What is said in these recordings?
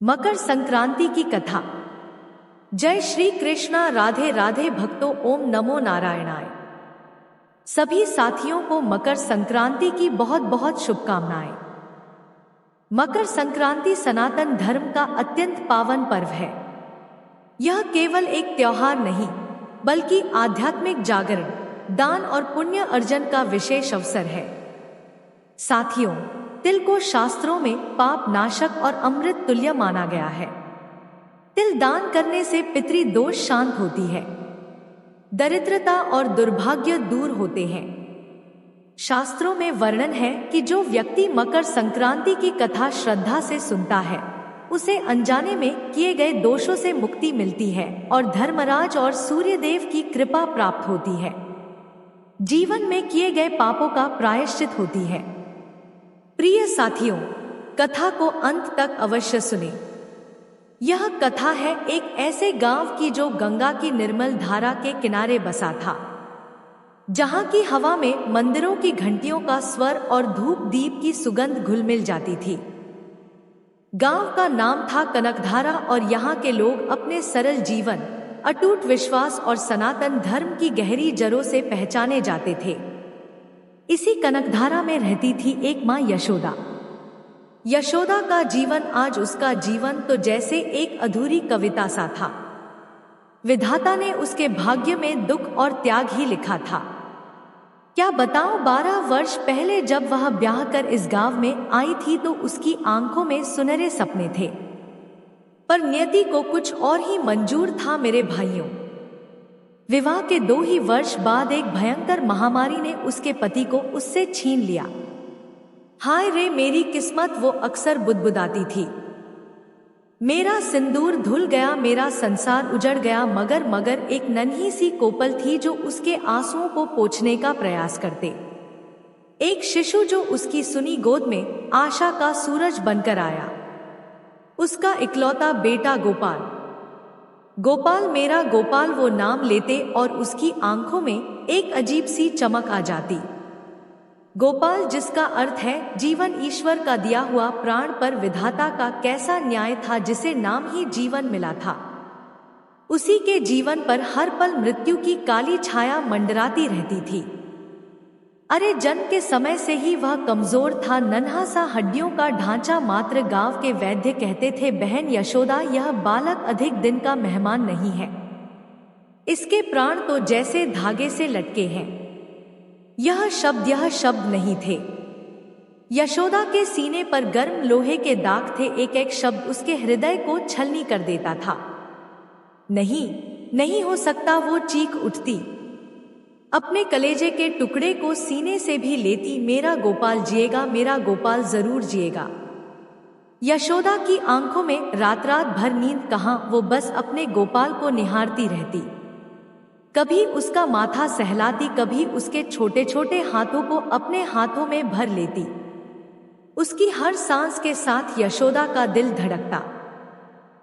मकर संक्रांति की कथा। जय श्री कृष्णा। राधे राधे भक्तों, ओम नमो नारायणाय। सभी साथियों को मकर संक्रांति की बहुत बहुत शुभकामनाएं। मकर संक्रांति सनातन धर्म का अत्यंत पावन पर्व है। यह केवल एक त्योहार नहीं, बल्कि आध्यात्मिक जागरण, दान और पुण्य अर्जन का विशेष अवसर है। साथियों, तिल को शास्त्रों में पाप नाशक और अमृत तुल्य माना गया है। तिल दान करने से पितृ दोष शांत होती है, दरिद्रता और दुर्भाग्य दूर होते हैं। शास्त्रों में वर्णन है कि जो व्यक्ति मकर संक्रांति की कथा श्रद्धा से सुनता है, उसे अनजाने में किए गए दोषों से मुक्ति मिलती है और धर्मराज और सूर्यदेव की कृपा प्राप्त होती है। जीवन में किए गए पापों का प्रायश्चित होती है। प्रिय साथियों, कथा को अंत तक अवश्य सुनें। यह कथा है एक ऐसे गांव की जो गंगा की निर्मल धारा के किनारे बसा था, जहां की हवा में मंदिरों की घंटियों का स्वर और धूप दीप की सुगंध घुल मिल जाती थी। गांव का नाम था कनकधारा और यहाँ के लोग अपने सरल जीवन, अटूट विश्वास और सनातन धर्म की गहरी जड़ों से पहचाने जाते थे। इसी कनकधारा में रहती थी एक माँ यशोदा। यशोदा का जीवन आज उसका जीवन तो जैसे एक अधूरी कविता सा था। विधाता ने उसके भाग्य में दुख और त्याग ही लिखा था। क्या बताऊं, 12 वर्ष पहले जब वह ब्याह कर इस गांव में आई थी तो उसकी आंखों में सुनहरे सपने थे, पर नियति को कुछ और ही मंजूर था। मेरे भाइयों, विवाह के 2 ही वर्ष बाद एक भयंकर महामारी ने उसके पति को उससे छीन लिया। हाय रे मेरी किस्मत, वो अक्सर बुदबुदाती थी। मेरा सिंदूर धुल गया, मेरा संसार उजड़ गया। मगर एक नन्ही सी कोपल थी जो उसके आंसुओं को पोंछने का प्रयास करते। एक शिशु जो उसकी सुनी गोद में आशा का सूरज बनकर आया, उसका इकलौता बेटा गोपाल। गोपाल, मेरा गोपाल, वो नाम लेते और उसकी आंखों में एक अजीब सी चमक आ जाती। गोपाल, जिसका अर्थ है जीवन, ईश्वर का दिया हुआ प्राण पर विधाता का कैसा न्याय था जिसे नाम ही जीवन मिला था। उसी के जीवन पर हर पल मृत्यु की काली छाया मंडराती रहती थी। अरे जन्म के समय से ही वह कमजोर था, नन्हा सा, हड्डियों का ढांचा मात्र। गांव के वैद्य कहते थे, बहन यशोदा, यह बालक अधिक दिन का मेहमान नहीं है, इसके प्राण तो जैसे धागे से लटके हैं। यह शब्द नहीं थे। यशोदा के सीने पर गर्म लोहे के दाग थे। एक एक शब्द उसके हृदय को छलनी कर देता था। नहीं, नहीं हो सकता, वो चीख उठती, अपने कलेजे के टुकड़े को सीने से भी लेती। मेरा गोपाल जिएगा, मेरा गोपाल जरूर जिएगा। यशोदा की आंखों में रात रात भर नींद कहाँ, वो बस अपने गोपाल को निहारती रहती। कभी उसका माथा सहलाती, कभी उसके छोटे छोटे हाथों को अपने हाथों में भर लेती। उसकी हर सांस के साथ यशोदा का दिल धड़कता।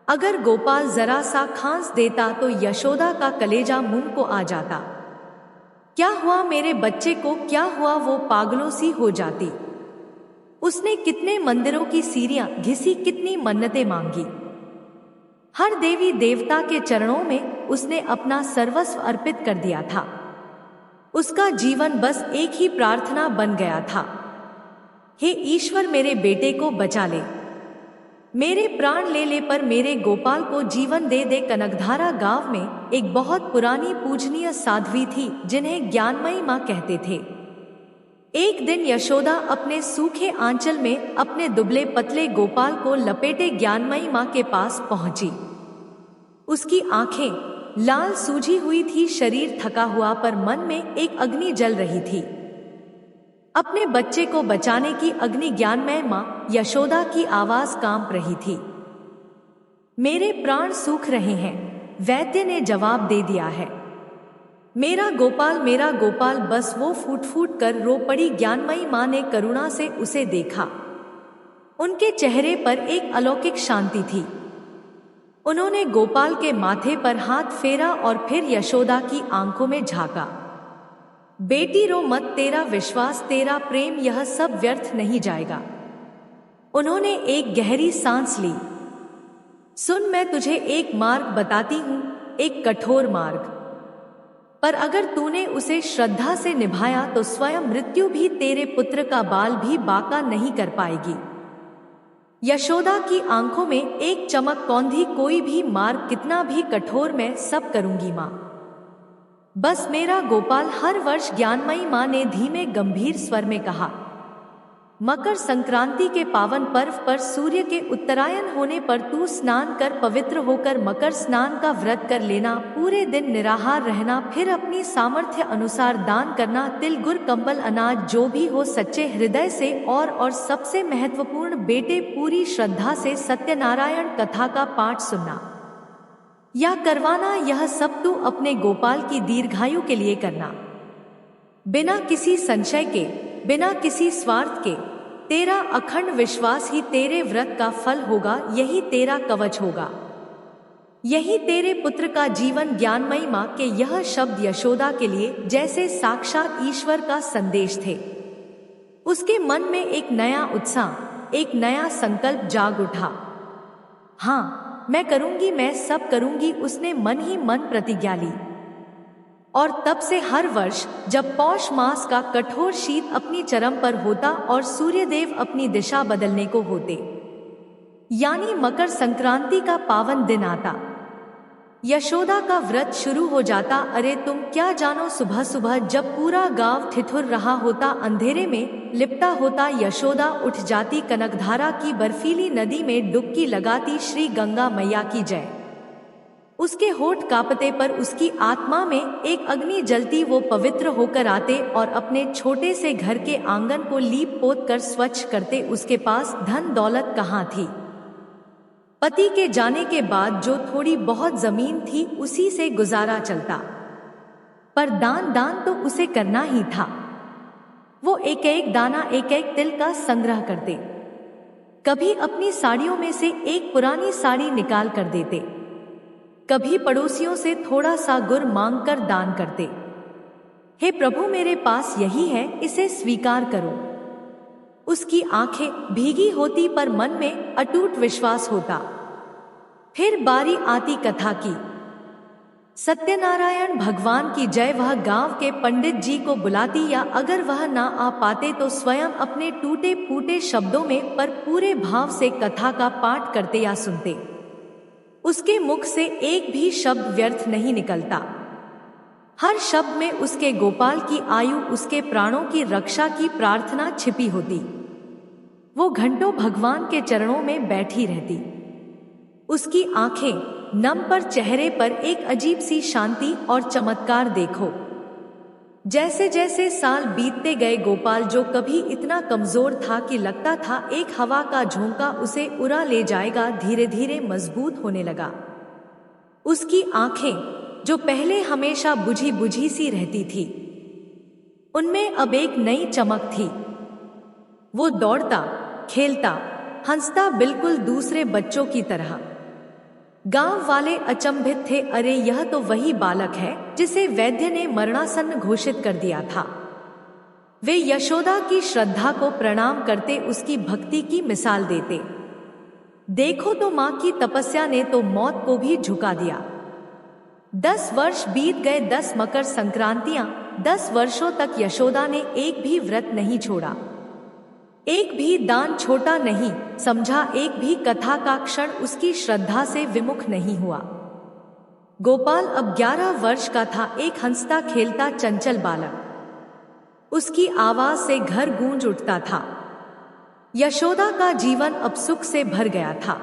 अगर गोपाल जरा सा खांस देता तो यशोदा का कलेजा मुंह को आ जाता। क्या हुआ मेरे बच्चे को, क्या हुआ, वो पागलों सी हो जाती। उसने कितने मंदिरों की सीढ़ियां घिसी, कितनी मन्नतें मांगी। हर देवी देवता के चरणों में उसने अपना सर्वस्व अर्पित कर दिया था। उसका जीवन बस एक ही प्रार्थना बन गया था, हे ईश्वर, मेरे बेटे को बचा ले, मेरे प्राण ले ले, पर मेरे गोपाल को जीवन दे दे। कनकधारा गांव में एक बहुत पुरानी पूजनीय साध्वी थी जिन्हें ज्ञानमयी माँ कहते थे। एक दिन यशोदा अपने सूखे आंचल में अपने दुबले पतले गोपाल को लपेटे ज्ञानमयी माँ के पास पहुंची। उसकी आंखें लाल सूजी हुई थी, शरीर थका हुआ, पर मन में एक अग्नि जल रही थी। अपने बच्चे को बचाने की अग्नि। ज्ञानमय माँ यशोदा की आवाज कांप रही थी। मेरे प्राण सूख रहे हैं, वैद्य ने जवाब दे दिया है। मेरा गोपाल, मेरा गोपाल। बस वो फूट फूट कर रो पड़ी। ज्ञानमयी माँ ने करुणा से उसे देखा। उनके चेहरे पर एक अलौकिक शांति थी। उन्होंने गोपाल के माथे पर हाथ फेरा और फिर यशोदा की आंखों में झांका। बेटी रो मत, तेरा विश्वास, तेरा प्रेम, यह सब व्यर्थ नहीं जाएगा। उन्होंने एक गहरी सांस ली। सुन, मैं तुझे एक मार्ग बताती हूँ, एक कठोर मार्ग। पर अगर तूने उसे श्रद्धा से निभाया तो स्वयं मृत्यु भी तेरे पुत्र का बाल भी बांका नहीं कर पाएगी। यशोदा की आंखों में एक चमक कौंधी, कोई भी मार्ग कितना भी कठोर, मैं सब करूंगी माँ। बस मेरा गोपाल। हर वर्ष ज्ञानमयी माँ ने धीमे गंभीर स्वर में कहा। मकर संक्रांति के पावन पर्व पर सूर्य के उत्तरायण होने पर तू स्नान कर पवित्र होकर मकर स्नान का व्रत कर लेना। पूरे दिन निराहार रहना, फिर अपनी सामर्थ्य अनुसार दान करना। तिल, गुड़, कंबल, अनाज जो भी हो सच्चे हृदय से, और सबसे महत्वपूर्ण बेटे, पूरी श्रद्धा से सत्यनारायण कथा का पाठ सुनना या करवाना। यह सब तू अपने गोपाल की दीर्घायु के लिए करना, बिना किसी संशय के, बिना किसी स्वार्थ के। तेरा अखंड विश्वास ही तेरे व्रत का फल होगा, यही तेरा कवच होगा, यही तेरे पुत्र का जीवन। ज्ञानमयी माँ के यह शब्द यशोदा के लिए जैसे साक्षात ईश्वर का संदेश थे। उसके मन में एक नया उत्साह, एक नया संकल्प जाग उठा। हाँ, मैं करूंगी, मैं सब करूंगी, उसने मन ही मन प्रतिज्ञा ली। और तब से हर वर्ष जब पौष मास का कठोर शीत अपनी चरम पर होता और सूर्यदेव अपनी दिशा बदलने को होते, यानी मकर संक्रांति का पावन दिन आता, यशोदा का व्रत शुरू हो जाता। अरे तुम क्या जानो, सुबह सुबह जब पूरा गांव ठिठुर रहा होता, अंधेरे में लिपटा होता, यशोदा उठ जाती, कनकधारा की बर्फीली नदी में डुबकी लगाती, श्री गंगा मैया की जय। उसके होठ कांपते पर उसकी आत्मा में एक अग्नि जलती। वो पवित्र होकर आते और अपने छोटे से घर के आंगन को लीप पोत कर स्वच्छ करते। उसके पास धन दौलत कहाँ थी? पति के जाने के बाद जो थोड़ी बहुत जमीन थी उसी से गुजारा चलता, पर दान तो उसे करना ही था। वो एक एक दाना, एक एक तिल का संग्रह करते। कभी अपनी साड़ियों में से एक पुरानी साड़ी निकाल कर देते, कभी पड़ोसियों से थोड़ा सा गुड़ मांगकर दान करते। हे प्रभु, मेरे पास यही है, इसे स्वीकार करो। उसकी आंखें भीगी होती पर मन में अटूट विश्वास होता। फिर बारी आती कथा की। सत्यनारायण भगवान की जय। वह गांव के पंडित जी को बुलाती, या अगर वह ना आ पाते तो स्वयं अपने टूटे फूटे शब्दों में पर पूरे भाव से कथा का पाठ करते या सुनते। उसके मुख से एक भी शब्द व्यर्थ नहीं निकलता। हर शब्द में उसके गोपाल की आयु, उसके प्राणों की रक्षा की प्रार्थना छिपी होती। वो घंटों भगवान के चरणों में बैठी रहती। उसकी आंखें नम, पर चेहरे पर एक अजीब सी शांति और चमत्कार देखो। जैसे जैसे साल बीतते गए, गोपाल जो कभी इतना कमजोर था कि लगता था एक हवा का झोंका उसे उड़ा ले जाएगा, धीरे धीरे मजबूत होने लगा। उसकी आंखें जो पहले हमेशा बुझी बुझी सी रहती थी, उनमें अब एक नई चमक थी। वो दौड़ता, खेलता, हंसता, बिल्कुल दूसरे बच्चों की तरह। गांव वाले अचंभित थे। अरे, यह तो वही बालक है जिसे वैद्य ने मरणासन्न घोषित कर दिया था। वे यशोदा की श्रद्धा को प्रणाम करते, उसकी भक्ति की मिसाल देते। देखो तो, मां की तपस्या ने तो मौत को भी झुका दिया। 10 वर्ष बीत गए, 10 मकर संक्रांतियां। 10 वर्षों तक यशोदा ने एक भी व्रत नहीं छोड़ा, एक भी दान छोटा नहीं समझा, एक भी कथा का क्षण उसकी श्रद्धा से विमुख नहीं हुआ। गोपाल अब 11 वर्ष का था, एक हंसता खेलता चंचल बालक। उसकी आवाज से घर गूंज उठता था। यशोदा का जीवन अब सुख से भर गया था,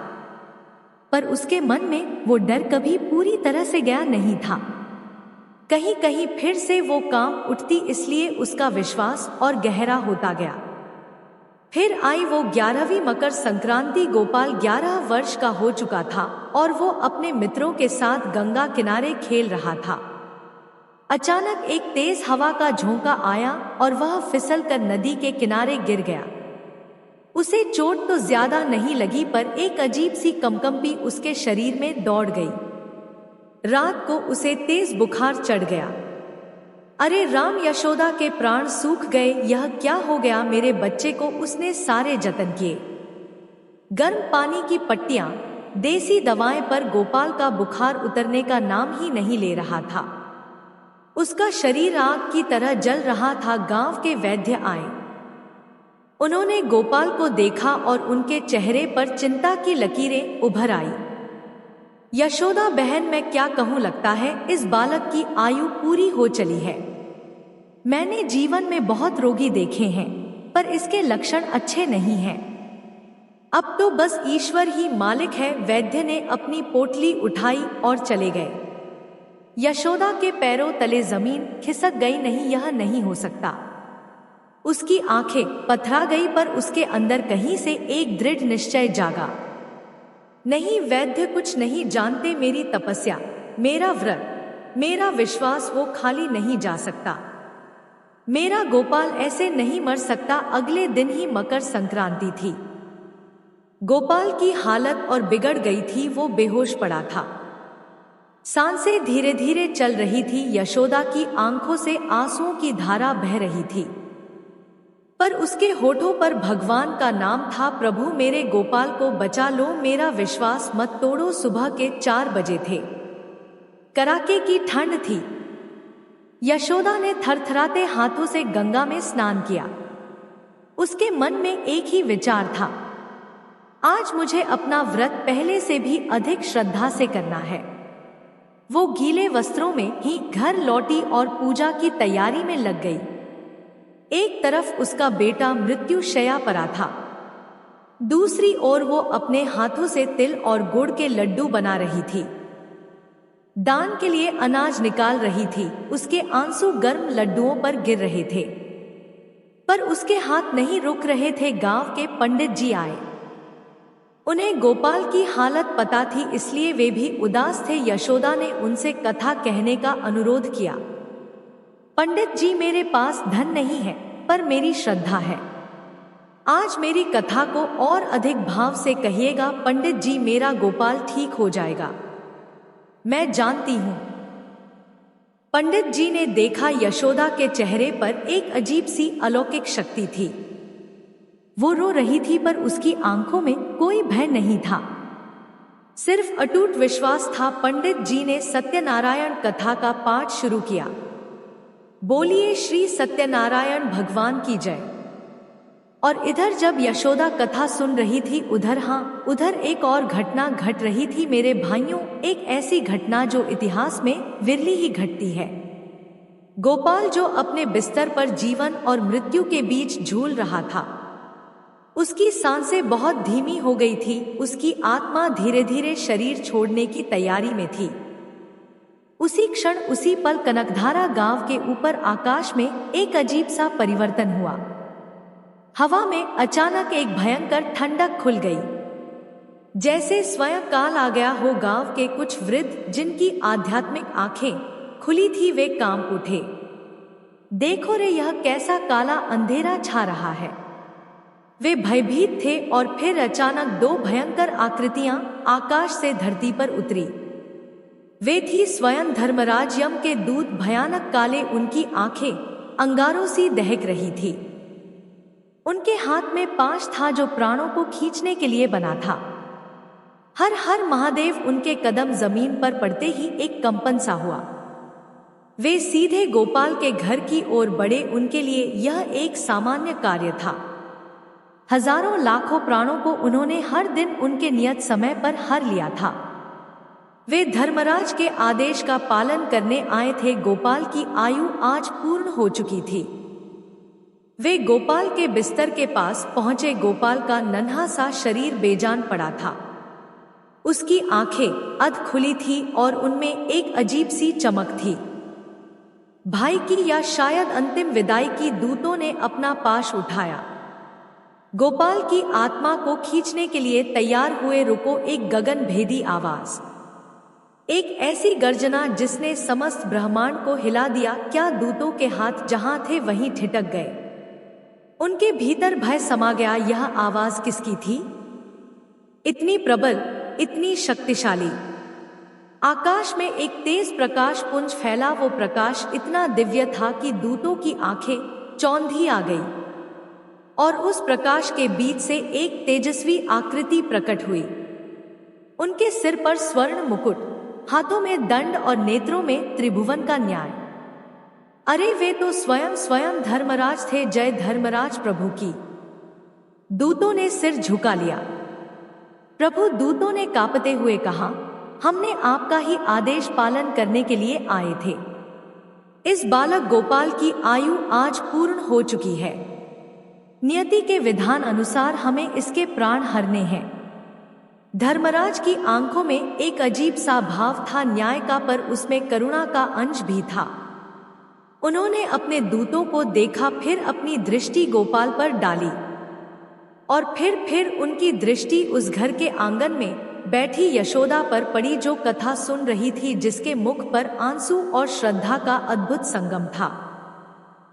पर उसके मन में वो डर कभी पूरी तरह से गया नहीं था। कहीं कहीं फिर से वो कांप उठती, इसलिए उसका विश्वास और गहरा होता गया। फिर आई वो 11वीं मकर संक्रांति। गोपाल 11 वर्ष का हो चुका था और वो अपने मित्रों के साथ गंगा किनारे खेल रहा था। अचानक एक तेज हवा का झोंका आया और वह फिसल कर नदी के किनारे गिर गया। उसे चोट तो ज्यादा नहीं लगी, पर एक अजीब सी कंपकंपी उसके शरीर में दौड़ गई। रात को उसे तेज बुखार चढ़ गया। अरे राम, यशोदा के प्राण सूख गए। यह क्या हो गया मेरे बच्चे को? उसने सारे जतन किए, गर्म पानी की पट्टियां, देसी दवाएं पर गोपाल का बुखार उतरने का नाम ही नहीं ले रहा था। उसका शरीर आग की तरह जल रहा था। गांव के वैद्य आए। उन्होंने गोपाल को देखा और उनके चेहरे पर चिंता की लकीरें उभर आई। यशोदा बहन, मैं क्या कहूँ, लगता है इस बालक की आयु पूरी हो चली है। मैंने जीवन में बहुत रोगी देखे हैं, पर इसके लक्षण अच्छे नहीं हैं। अब तो बस ईश्वर ही मालिक है। वैद्य ने अपनी पोटली उठाई और चले गए। यशोदा के पैरों तले जमीन खिसक गई। नहीं, यह नहीं हो सकता। उसकी आंखें पथरा गई, पर उसके अंदर कहीं से एक दृढ़ निश्चय जागा। नहीं, वैद्य कुछ नहीं जानते। मेरी तपस्या, मेरा व्रत, मेरा विश्वास, वो खाली नहीं जा सकता। मेरा गोपाल ऐसे नहीं मर सकता। अगले दिन ही मकर संक्रांति थी। गोपाल की हालत और बिगड़ गई थी। वो बेहोश पड़ा था। सांसें धीरे धीरे चल रही थी। यशोदा की आंखों से आंसुओं की धारा बह रही थी, पर उसके होठों पर भगवान का नाम था। प्रभु, मेरे गोपाल को बचा लो, मेरा विश्वास मत तोड़ो। सुबह के 4 बजे थे। कड़ाके की ठंड थी। यशोदा ने थरथराते हाथों से गंगा में स्नान किया। उसके मन में एक ही विचार था, आज मुझे अपना व्रत पहले से भी अधिक श्रद्धा से करना है। वो गीले वस्त्रों में ही घर लौटी और पूजा की तैयारी में लग गई। एक तरफ उसका बेटा मृत्युशैया पड़ा था, दूसरी ओर वो अपने हाथों से तिल और गुड़ के लड्डू बना रही थी। दान के लिए अनाज निकाल रही थी। उसके आंसू गर्म लड्डुओं पर गिर रहे थे, पर उसके हाथ नहीं रुक रहे थे। गांव के पंडित जी आए। उन्हें गोपाल की हालत पता थी, इसलिए वे भी उदास थे। यशोदा ने उनसे कथा कहने का अनुरोध किया। पंडित जी, मेरे पास धन नहीं है, पर मेरी श्रद्धा है। आज मेरी कथा को और अधिक भाव से कहिएगा। पंडित जी, मेरा गोपाल ठीक हो जाएगा, मैं जानती हूं। पंडित जी ने देखा, यशोदा के चेहरे पर एक अजीब सी अलौकिक शक्ति थी। वो रो रही थी, पर उसकी आंखों में कोई भय नहीं था, सिर्फ अटूट विश्वास था। पंडित जी ने सत्यनारायण कथा का पाठ शुरू किया। बोलिए श्री सत्यनारायण भगवान की जय। और इधर जब यशोदा कथा सुन रही थी, उधर एक और घटना घट रही थी। मेरे भाइयों, एक ऐसी घटना जो इतिहास में विरली ही घटती है। गोपाल जो अपने बिस्तर पर जीवन और मृत्यु के बीच झूल रहा था, उसकी सांसें बहुत धीमी हो गई थी। उसकी आत्मा धीरे धीरे शरीर छोड़ने की तैयारी में थी। उसी क्षण, उसी पल कनकधारा गांव के ऊपर आकाश में एक अजीब सा परिवर्तन हुआ। हवा में अचानक एक भयंकर ठंडक खुल गई, जैसे स्वयं काल आ गया हो। गांव के कुछ वृद्ध, जिनकी आध्यात्मिक आंखें खुली थी, वे कांप उठे। देखो रे, यह कैसा काला अंधेरा छा रहा है। वे भयभीत थे और फिर अचानक 2 भयंकर आकृतियां आकाश से धरती पर उतरी। वे थी स्वयं धर्मराज यम के दूत, भयानक काले। उनकी आंखें अंगारों सी दहक रही थी। उनके हाथ में पाश था जो प्राणों को खींचने के लिए बना था। हर हर महादेव। उनके कदम जमीन पर पड़ते ही एक कंपन सा हुआ। वे सीधे गोपाल के घर की ओर बढ़े। उनके लिए यह एक सामान्य कार्य था। हजारों लाखों प्राणों को उन्होंने हर दिन उनके नियत समय पर हर लिया था। वे धर्मराज के आदेश का पालन करने आए थे। गोपाल की आयु आज पूर्ण हो चुकी थी। वे गोपाल के बिस्तर के पास पहुंचे। गोपाल का नन्हा सा शरीर बेजान पड़ा था। उसकी आंखें अध खुली थी और उनमें एक अजीब सी चमक थी। भाई की या शायद अंतिम विदाई की। दूतों ने अपना पाश उठाया। गोपाल की आत्मा को खींचने के लिए तैयार हुए। रुको! एक गगन भेदी आवाज, एक ऐसी गर्जना जिसने समस्त ब्रह्मांड को हिला दिया। क्या दूतों के हाथ जहां थे वहीं ठिठक गए। उनके भीतर भय समा गया। यह आवाज किसकी थी? इतनी प्रबल, इतनी शक्तिशाली। आकाश में एक तेज प्रकाश पुंज फैला। वो प्रकाश इतना दिव्य था कि दूतों की आंखें चौंधी आ गई, और उस प्रकाश के बीच से एक तेजस्वी आकृति प्रकट हुई। उनके सिर पर स्वर्ण मुकुट, हाथों में दंड और नेत्रों में त्रिभुवन का न्याय। अरे वे तो स्वयं स्वयं धर्मराज थे। जय धर्मराज प्रभु की। दूतों ने सिर झुका लिया। प्रभु, दूतों ने कांपते हुए कहा, हमने आपका ही आदेश पालन करने के लिए आए थे। इस बालक गोपाल की आयु आज पूर्ण हो चुकी है। नियति के विधान अनुसार हमें इसके प्राण हरने हैं। धर्मराज की आंखों में एक अजीब सा भाव था, न्याय का, पर उसमें करुणा का अंश भी था। उन्होंने अपने दूतों को देखा, फिर अपनी दृष्टि गोपाल पर डाली और फिर उनकी दृष्टि उस घर के आंगन में बैठी यशोदा पर पड़ी, जो कथा सुन रही थी, जिसके मुख पर आंसू और श्रद्धा का अद्भुत संगम था।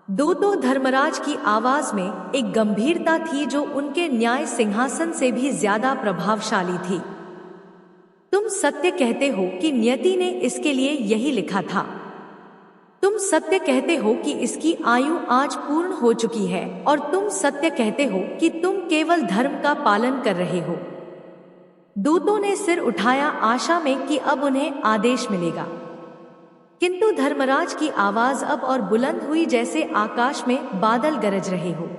दूतों, धर्मराज की आवाज में एक गंभीरता थी जो उनके न्याय सिंहासन से भी ज्यादा प्रभावशाली थी। तुम सत्य कहते हो कि नियति ने इसके लिए यही लिखा था। तुम सत्य कहते हो कि इसकी आयु आज पूर्ण हो चुकी है, और तुम सत्य कहते हो कि तुम केवल धर्म का पालन कर रहे हो। दूतों ने सिर उठाया, आशा में कि अब उन्हें आदेश मिलेगा, किंतु धर्मराज की आवाज अब और बुलंद हुई, जैसे आकाश में बादल गरज रहे हो।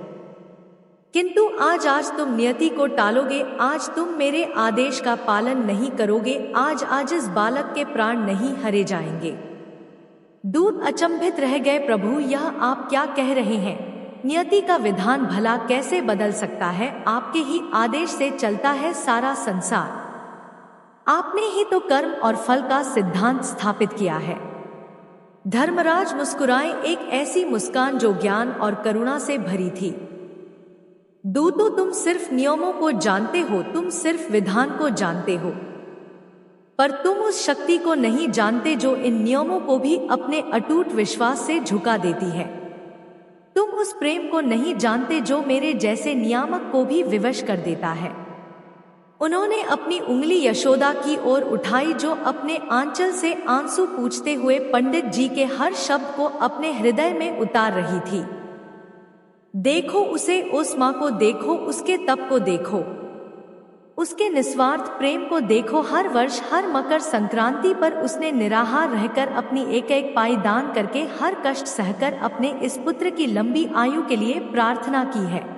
किंतु आज तुम नियति को टालोगे, आज तुम मेरे आदेश का पालन नहीं करोगे, आज इस बालक के प्राण नहीं हरे जाएंगे। दूत अचंभित रह गए। प्रभु, यह आप क्या कह रहे हैं? नियति का विधान भला कैसे बदल सकता है? आपके ही आदेश से चलता है सारा संसार। आपने ही तो कर्म और फल का सिद्धांत स्थापित किया है। धर्मराज मुस्कुराए, एक ऐसी मुस्कान जो ज्ञान और करुणा से भरी थी। दूतों, तुम सिर्फ नियमों को जानते हो, तुम सिर्फ विधान को जानते हो, पर तुम उस शक्ति को नहीं जानते जो इन नियमों को भी अपने अटूट विश्वास से झुका देती है। तुम उस प्रेम को नहीं जानते जो मेरे जैसे नियामक को भी विवश कर देता है। उन्होंने अपनी उंगली यशोदा की ओर उठाई, जो अपने आंचल से आंसू पूछते हुए पंडित जी के हर शब्द को अपने हृदय में उतार रही थी। देखो उसे, उस माँ को देखो, उसके तप को देखो, उसके निस्वार्थ प्रेम को देखो। हर वर्ष हर मकर संक्रांति पर उसने निराहार रहकर अपनी एक एक पाई दान करके, हर कष्ट सहकर अपने इस पुत्र की लंबी आयु के लिए प्रार्थना की है।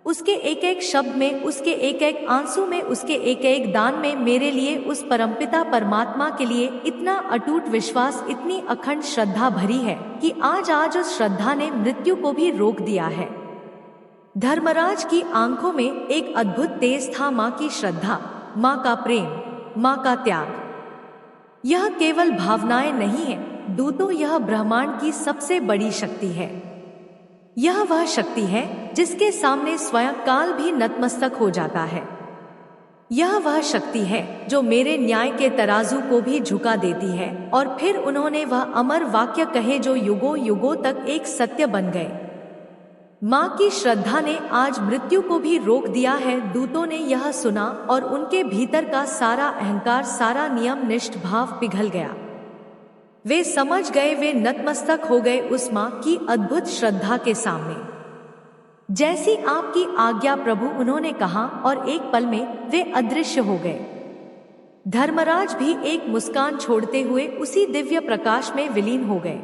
उसके एक एक शब्द में, उसके एक एक आंसू में, उसके एक एक दान में मेरे लिए, उस परमपिता परमात्मा के लिए इतना अटूट विश्वास, इतनी अखंड श्रद्धा भरी है कि आज उस श्रद्धा ने मृत्यु को भी रोक दिया है। धर्मराज की आंखों में एक अद्भुत तेज था। माँ की श्रद्धा, माँ का प्रेम, माँ का त्याग। यह केवल भावनाएं नहीं है दूतों, यह ब्रह्मांड की सबसे बड़ी शक्ति है। यह वह शक्ति है जिसके सामने स्वयं काल भी नतमस्तक हो जाता है। यह वह शक्ति है जो मेरे न्याय के तराजू को भी झुका देती है। और फिर उन्होंने वह अमर वाक्य कहे जो युगों युगों तक एक सत्य बन गए। माँ की श्रद्धा ने आज मृत्यु को भी रोक दिया है। दूतों ने यह सुना और उनके भीतर का सारा अहंकार, सारा नियम निष्ठ भाव पिघल गया। वे समझ गए, वे नतमस्तक हो गए उस माँ की अद्भुत श्रद्धा के सामने। जैसी आपकी आज्ञा प्रभु, उन्होंने कहा, और एक पल में वे अदृश्य हो गए। धर्मराज भी एक मुस्कान छोड़ते हुए उसी दिव्य प्रकाश में विलीन हो गए।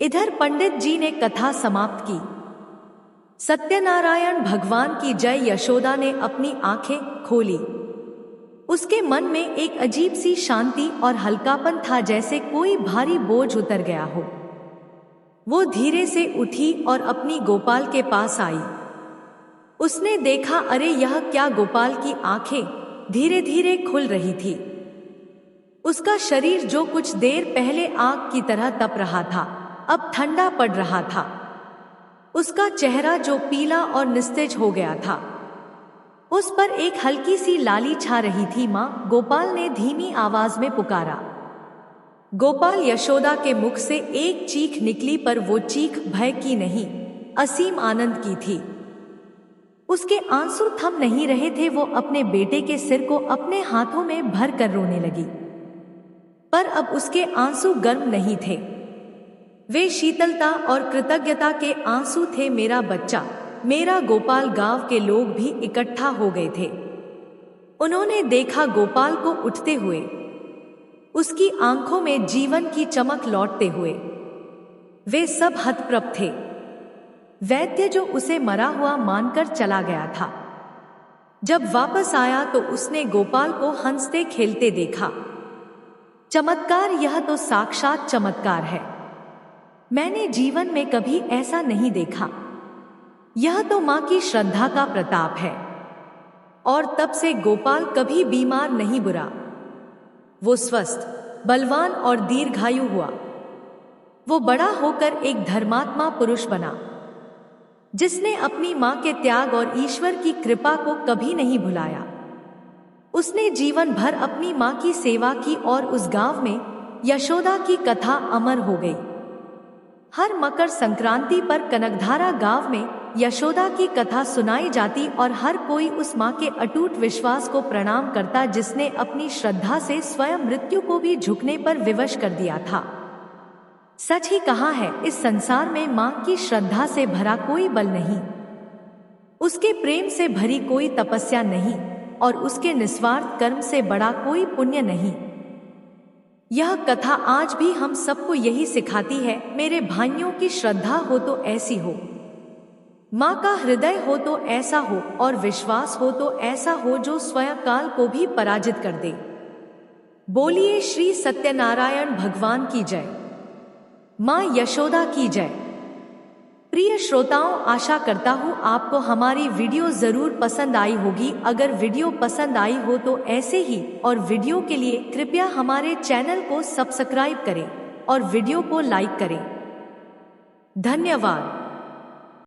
इधर पंडित जी ने कथा समाप्त की। सत्यनारायण भगवान की जय। यशोदा ने अपनी आंखें खोली। उसके मन में एक अजीब सी शांति और हल्कापन था, जैसे कोई भारी बोझ उतर गया हो। वो धीरे से उठी और अपनी गोपाल के पास आई। उसने देखा, अरे यह क्या! गोपाल की आंखें धीरे धीरे खुल रही थी। उसका शरीर जो कुछ देर पहले आग की तरह तप रहा था, अब ठंडा पड़ रहा था। उसका चेहरा जो पीला और निस्तेज हो गया था, उस पर एक हल्की सी लाली छा रही थी। माँ, गोपाल ने धीमी आवाज में पुकारा। गोपाल, यशोदा के मुख से एक चीख निकली, पर वो चीख भय की नहीं, असीम आनंद की थी। उसके आंसू थम नहीं रहे थे। वो अपने बेटे के सिर को अपने हाथों में भर कर रोने लगी, पर अब उसके आंसू गर्म नहीं थे, वे शीतलता और कृतज्ञता के आंसू थे। मेरा बच्चा, मेरा गोपाल। गांव के लोग भी इकट्ठा हो गए थे। उन्होंने देखा गोपाल को उठते हुए, उसकी आंखों में जीवन की चमक लौटते हुए। वे सब हतप्रभ थे। वैद्य जो उसे मरा हुआ मानकर चला गया था, जब वापस आया तो उसने गोपाल को हंसते खेलते देखा। चमत्कार, यह तो साक्षात चमत्कार है। मैंने जीवन में कभी ऐसा नहीं देखा। यह तो मां की श्रद्धा का प्रताप है। और तब से गोपाल कभी बीमार नहीं बुरा। वो स्वस्थ, बलवान और दीर्घायु हुआ। वो बड़ा होकर एक धर्मात्मा पुरुष बना, जिसने अपनी मां के त्याग और ईश्वर की कृपा को कभी नहीं भुलाया। उसने जीवन भर अपनी मां की सेवा की और उस गांव में यशोदा की कथा अमर हो गई। हर मकर संक्रांति पर कनकधारा गांव में यशोदा की कथा सुनाई जाती और हर कोई उस मां के अटूट विश्वास को प्रणाम करता, जिसने अपनी श्रद्धा से स्वयं मृत्यु को भी झुकने पर विवश कर दिया था। सच ही कहा है, इस संसार में मां की श्रद्धा से भरा कोई बल नहीं, उसके प्रेम से भरी कोई तपस्या नहीं और उसके निस्वार्थ कर्म से बड़ा कोई पुण्य नहीं। यह कथा आज भी हम सबको यही सिखाती है, मेरे भाइयों की श्रद्धा हो तो ऐसी हो, मां का हृदय हो तो ऐसा हो और विश्वास हो तो ऐसा हो जो स्वयं काल को भी पराजित कर दे। बोलिए श्री सत्यनारायण भगवान की जय, मां यशोदा की जय। प्रिय श्रोताओं, आशा करता हूँ आपको हमारी वीडियो जरूर पसंद आई होगी। अगर वीडियो पसंद आई हो तो ऐसे ही और वीडियो के लिए कृपया हमारे चैनल को सब्सक्राइब करें और वीडियो को लाइक करें। धन्यवाद।